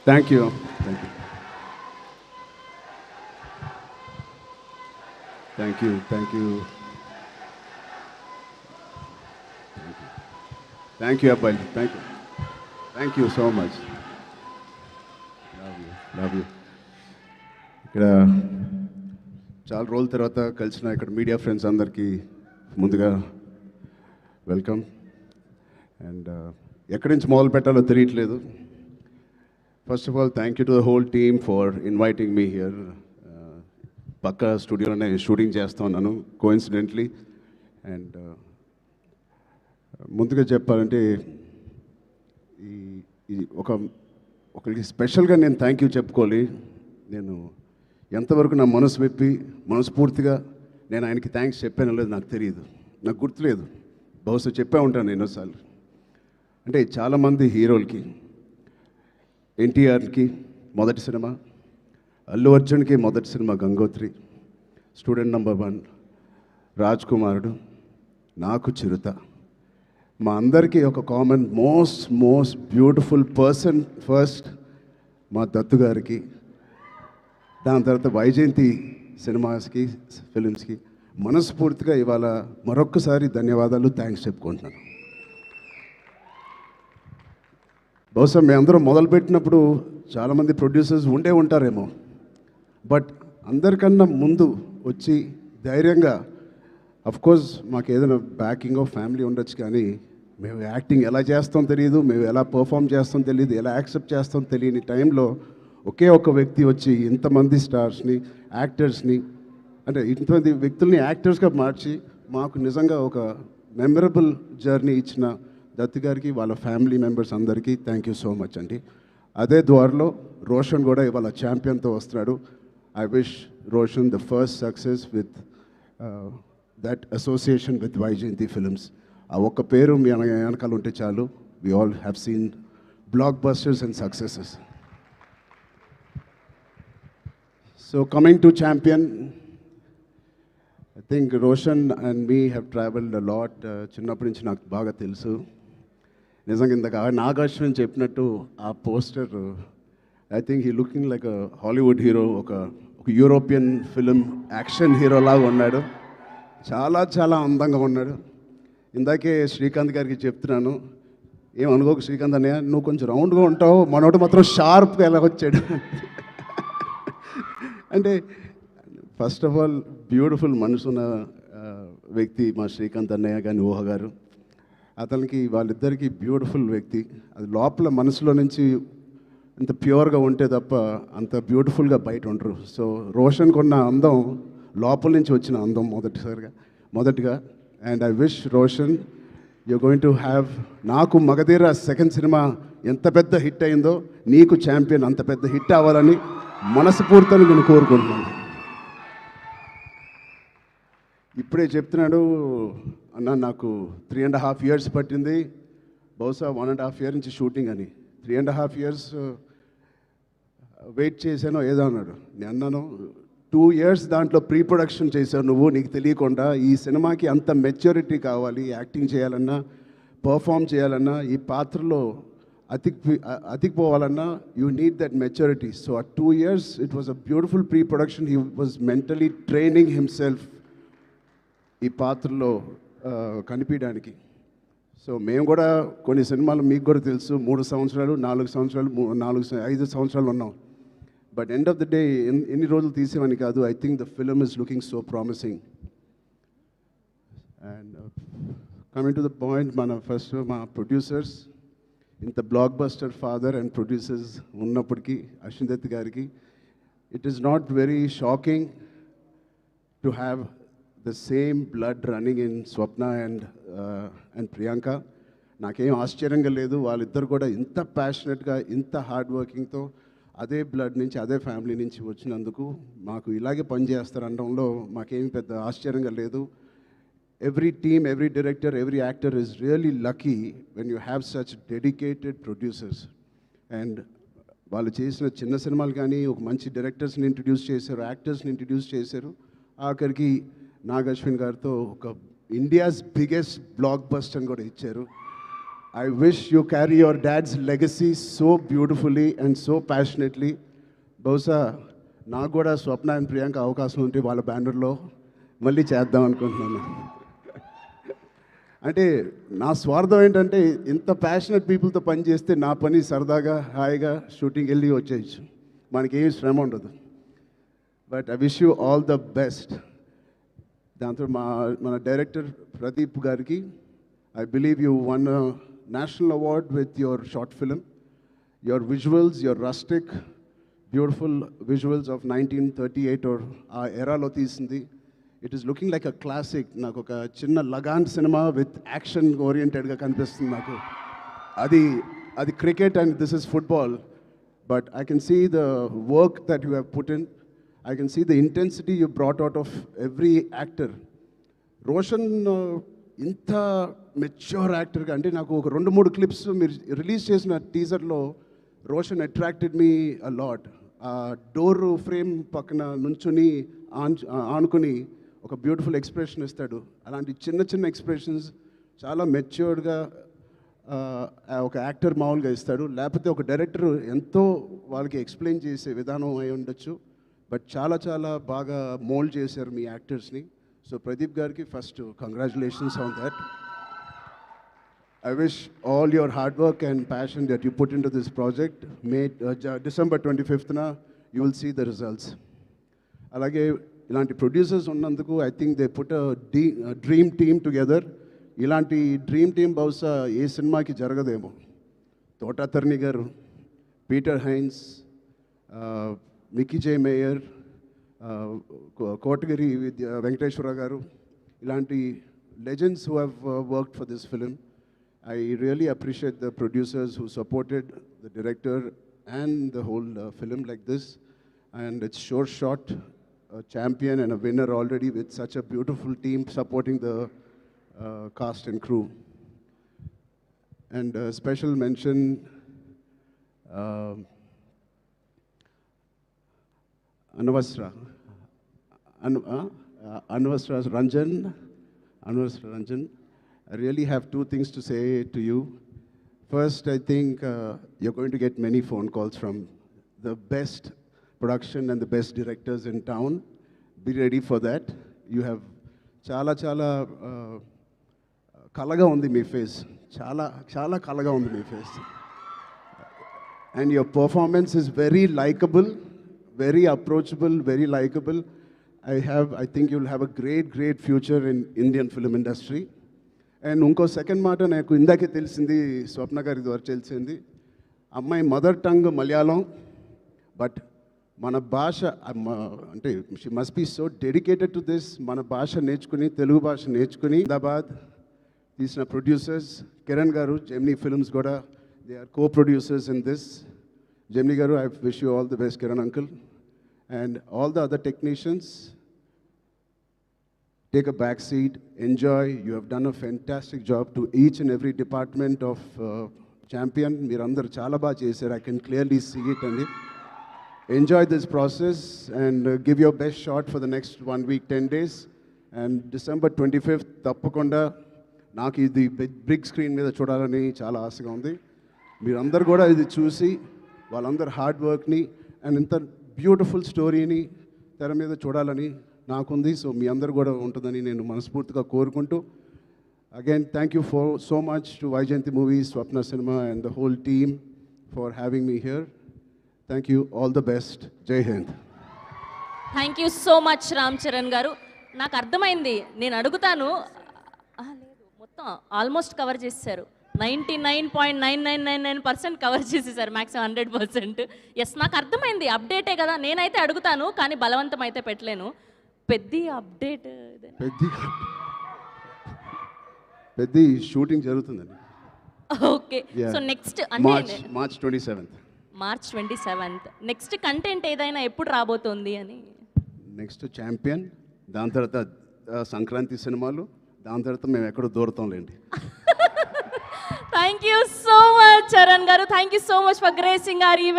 Thank you. Thank you. Thank you. Thank you. Thank you అబ్బాయి. Thank you. Thank you so much. Love you. ఇక్కడ చాలా రోజుల తర్వాత కలిసిన ఇక్కడ మీడియా ఫ్రెండ్స్ అందరికీ ముందుగా వెల్కమ్. అండ్ ఎక్కడి నుంచి మొదలు పెట్టాలో తెలియట్లేదు. First of all thank you to the whole team for inviting me here. పక్క స్టూడియోలోనే షూటింగ్ చేస్తూ ఉన్నాను కోఇన్సిడెంట్లీ. అండ్ ముందుగా చెప్పాలంటే ఈ ఒకరికి స్పెషల్గా నేను థ్యాంక్ యూ చెప్పుకోవాలి. నేను ఎంతవరకు నా మనసు విప్పి మనస్ఫూర్తిగా నేను ఆయనకి థ్యాంక్స్ చెప్పానో లేదు నాకు తెలియదు, నాకు గుర్తులేదు. బహుశా చెప్పే ఉంటాను ఎన్నోసార్లు. అంటే చాలామంది హీరోలకి, ఎన్టీఆర్కి మొదటి సినిమా, అల్లు అర్జున్కి మొదటి cinema Gangotri, student number 1, Raj కుమారుడు, నాకు చిరుత. మా అందరికీ ఒక common most beautiful person first మా దత్తు గారికి, దాని తర్వాత వైజయంతి సినిమాస్కి, ఫిలిమ్స్కి మనస్ఫూర్తిగా ఇవాళ మరొక్కసారి ధన్యవాదాలు, థ్యాంక్స్ చెప్పుకుంటున్నాను. బహుశా మేమందరం మొదలుపెట్టినప్పుడు చాలామంది ప్రొడ్యూసర్స్ ఉండే ఉంటారేమో, బట్ అందరికన్నా ముందు వచ్చి ధైర్యంగా, అఫ్కోర్స్ మాకు ఏదైనా బ్యాకింగ్ ఆఫ్ ఫ్యామిలీ ఉండొచ్చు, కానీ మేము యాక్టింగ్ ఎలా చేస్తాం తెలియదు, మేము ఎలా పర్ఫామ్ చేస్తాం తెలియదు, ఎలా యాక్సెప్ట్ చేస్తాం తెలియని టైంలో ఒకే ఒక వ్యక్తి వచ్చి ఇంతమంది స్టార్స్ని, యాక్టర్స్ని, అంటే ఇంతమంది వ్యక్తుల్ని యాక్టర్స్గా మార్చి మాకు నిజంగా ఒక మెమరబుల్ జర్నీ ఇచ్చిన దత్తు గారికి, వాళ్ళ ఫ్యామిలీ మెంబర్స్ అందరికీ థ్యాంక్ యూ సో మచ్ అండి. అదే ద్వారలో రోషన్ కూడా ఇవాళ ఛాంపియన్తో వస్తున్నాడు. I wish Roshan the first success with that association with Vyjayanthi Films. ఆ ఒక్క పేరు మీ వెనకాల ఉంటే చాలు. We all have seen blockbusters and successes. So coming to Champion, I think Roshan and me have travelled a lot. చిన్నప్పటి నుంచి నాకు బాగా తెలుసు. నిజంగా ఇందాక నాగార్జున చెప్పినట్టు ఆ poster, I think he looking like a Hollywood hero, ఒక యూరోపియన్ ఫిలిం యాక్షన్ హీరో లాగా ఉన్నాడు. చాలా అందంగా ఉన్నాడు. ఇందాకే శ్రీకాంత్ గారికి చెప్తున్నాను, ఏమనుకోకు శ్రీకాంత్ అన్నయ్య, నువ్వు కొంచెం రౌండ్గా ఉంటావు, మనోడు మాత్రం షార్ప్గా ఎలా వచ్చాడు. అంటే ఫస్ట్ ఆఫ్ ఆల్ బ్యూటిఫుల్ మనసున్న వ్యక్తి మా శ్రీకాంత్ అన్నయ్య కానీ ఊహ గారు. అతనికి వాళ్ళిద్దరికీ బ్యూటిఫుల్ వ్యక్తి. అది లోపల మనసులో నుంచి అంత ప్యూర్గా ఉంటే తప్ప అంత బ్యూటిఫుల్గా బయట ఉండరు. సో రోషన్కి ఉన్న అందం లోపల నుంచి వచ్చిన అందం మొదటిగా. And I wish Roshan you going to have, నాకు మగధీర సెకండ్ సినిమా ఎంత పెద్ద హిట్ అయిందో నీకు ఛాంపియన్ అంత పెద్ద హిట్ అవ్వాలని మనస్ఫూర్తిని నేను కోరుకుంటున్నాను. ఇప్పుడే చెప్తున్నాడు అన్న, నాకు 3.5 years పట్టింది, బహుశా 1.5 year నుంచి షూటింగ్ అని. 3.5 years వెయిట్ చేశానో ఏదో అన్నాడు. నేను అన్నాను 2 years దాంట్లో ప్రీ ప్రొడక్షన్ చేశావు నువ్వు, నీకు తెలియకుండా. ఈ సినిమాకి అంత మెచ్యూరిటీ కావాలి, యాక్టింగ్ చేయాలన్నా, పర్ఫామ్ చేయాలన్నా, ఈ పాత్రలో అతికిపోవాలన్నా you need that maturity. So ఆ 2 years it was a beautiful pre production. He was mentally training himself ఈ పాత్రలో కనిపించడానికి. సో మేము కూడా కొన్ని సినిమాలు మీకు కూడా తెలుసు 3 సంవత్సరాలు 4 సంవత్సరాలు 5 సంవత్సరాలు ఉన్నాం. But end of the day ఎన్ని రోజులు తీసేవని కాదు. I think the film is looking so promising. And coming to the point, మా ప్రొడ్యూసర్స్, ఇంత block buster father and producers ఉన్నప్పటికీ అశ్విన్ దత్ గారికి it is not very shocking to have the same blood running in Swapna and Priyanka. నాకేం ఆశ్చర్యంగా లేదు. వాళ్ళిద్దరు కూడా ఇంత ప్యాషనెట్గా, ఇంత హార్డ్ వర్కింగ్తో అదే బ్లడ్ నుంచి, అదే ఫ్యామిలీ నుంచి వచ్చినందుకు మాకు ఇలాగే పనిచేస్తారనడంలో మాకేమి పెద్ద ఆశ్చర్యంగా లేదు. Every team, every director, every actor is really lucky when you have such dedicated producers. And వాళ్ళు చేసిన చిన్న సినిమాలు కానీ ఒక మంచి డైరెక్టర్స్ని ఇంట్రడ్యూస్ చేశారు, యాక్టర్స్ని ఇంట్రడ్యూస్ చేశారు. ఆఖరికి నాగ్ అశ్విన్ గారితో ఒక ఇండియాస్ బిగ్గెస్ట్ బ్లాక్ బస్టర్ అని కూడా ఇచ్చారు. I wish you carry your dad's legacy so beautifully and so passionately. బహుశా నాకు కూడా స్వప్న అండ్ ప్రియాంక అవకాశం ఉంటే వాళ్ళ బ్యానర్లో మళ్ళీ చేద్దాం అనుకుంటున్నాను. అంటే నా స్వార్థం ఏంటంటే ఇంత ప్యాషనెట్ పీపుల్తో పని చేస్తే నా పని సరదాగా హాయిగా షూటింగ్ వెళ్ళి వచ్చేయచ్చు, మనకేం శ్రమ ఉండదు. But I wish you all the best. దాంతో మన డైరెక్టర్ ప్రదీప్ గారికి, I believe you won a national award with your short film. Your visuals, your rustic, beautiful visuals of 1938 or our era lo teesindi. It is looking like a classic. Naku oka chinna Lagan cinema with action oriented ga kanipistundi naku. Adi cricket and this is football. But I can see the work that you have put in. I can see the intensity you brought out of every actor. Roshan ఇంత mature యాక్టర్గా అంటే నాకు ఒక 2-3 clips మీరు release చేసిన టీజర్లో Roshan attracted me a lot. ఆ door frame పక్కన నుంచుని ఆనుకుని ఒక బ్యూటిఫుల్ ఎక్స్ప్రెషన్ ఇస్తాడు. అలాంటి చిన్న చిన్న ఎక్స్ప్రెషన్స్ చాలా మెచ్యూర్డ్గా ఒక యాక్టర్ మామూలుగా ఇస్తాడు. లేకపోతే ఒక డైరెక్టర్ ఎంతో వాళ్ళకి ఎక్స్ప్లెయిన్ చేసే విధానం అయి ఉండొచ్చు. బట్ చాలా చాలా బాగా మోల్డ్ చేశారు మీ యాక్టర్స్ని. So Pradeep Garki, first, congratulations on that. I wish all your hard work and passion that you put into this project, December 25th, you will see the results. Alage, ilanti producers unnanduku, I think they put a dream team together. Ilanti dream team bausa ఏ సినిమాకి జరగదేమో. తోటా తర్ని గారు, Peter Heinz, Mickey జే mayor, Kotagiri Venkateswara గారు, ఇలాంటి legends who have worked for this film. I really appreciate the producers who supported the director and the whole film like this. And it's sure shot, a champion and a winner already with such a beautiful team supporting the cast and crew. And special mention Anvasra Ranjan. I really have two things to say to you. First, I think you're going to get many phone calls from the best production and the best directors in town. Be ready for that. You have chala kalaga undi me face. Chala kalaga undi me face. And your performance is very likable. Very approachable, very likable. I think you'll have a great future in Indian film industry. And unko second మాట నాకు ఇందాకే తెలిసింది, స్వప్న గారి ద్వారా తెలిసింది. అమ్మాయి mother tongue Malayalam, but మన భాష అంటే she must be so dedicated to this. మన భాష నేర్చుకుని, తెలుగు భాష నేర్చుకుని హైదరాబాద్ తీసిన producers Kiran garu, Gemini Films కూడా, they are co-producers in this. Gemini Garu, I wish you all the best, Kiran uncle. And all the other technicians, take a back seat, enjoy. You have done a fantastic job to each and every department of Champion. Mirandar chala ba chesaru, I can clearly see it. And enjoy this process and give your best shot for the next 1 week, 10 days. And December 25th, తప్పకుండా నాకు ఇది big screen మీద చూడాలని చాలా ఆశగా ఉంది. మీరందరూ కూడా ఇది చూసి వాళ్ళందరూ హార్డ్ వర్క్ని అండ్ ఇంత బ్యూటిఫుల్ స్టోరీని తెర మీద చూడాలని నాకుంది. సో మీ అందరు కూడా ఉంటుందని నేను మనస్ఫూర్తిగా కోరుకుంటూ, again thank you for so much to Vyjayanthi Movies, Swapna Cinema and the whole team for having me here. Thank you, all the best, Jai Hind. Thank you so much Ram Charan garu. నాకు అర్థమైంది, నేను అడుగుతాను. లేదు, మొత్తం ఆల్మోస్ట్ కవర్ చేశారు. 99.9999% కవర్ చేసేసారు, మ్యాక్సిమం 100%. ఎస్, నాకు అర్థమైంది, అప్డేటే కదా. నేనైతే అడుగుతాను కానీ బలవంతం అయితే పెట్టలేను. పెద్ద అప్డేట్, పెద్ద షూటింగ్ జరుగుతుందండి. ఓకే, సో నెక్స్ట్ అంటే మార్చ్ 27th నెక్స్ట్ కంటెంట్ ఏదైనా ఎప్పుడు రాబోతోంది అని? నెక్స్ట్ ఛాంపియన్, దాని తర్వాత సంక్రాంతి సినిమాలు, దాని తర్వాత మేము ఎక్కడో దూరతాంలేండి. Thank you so much, Charan Garu. Thank you so much for gracing our event.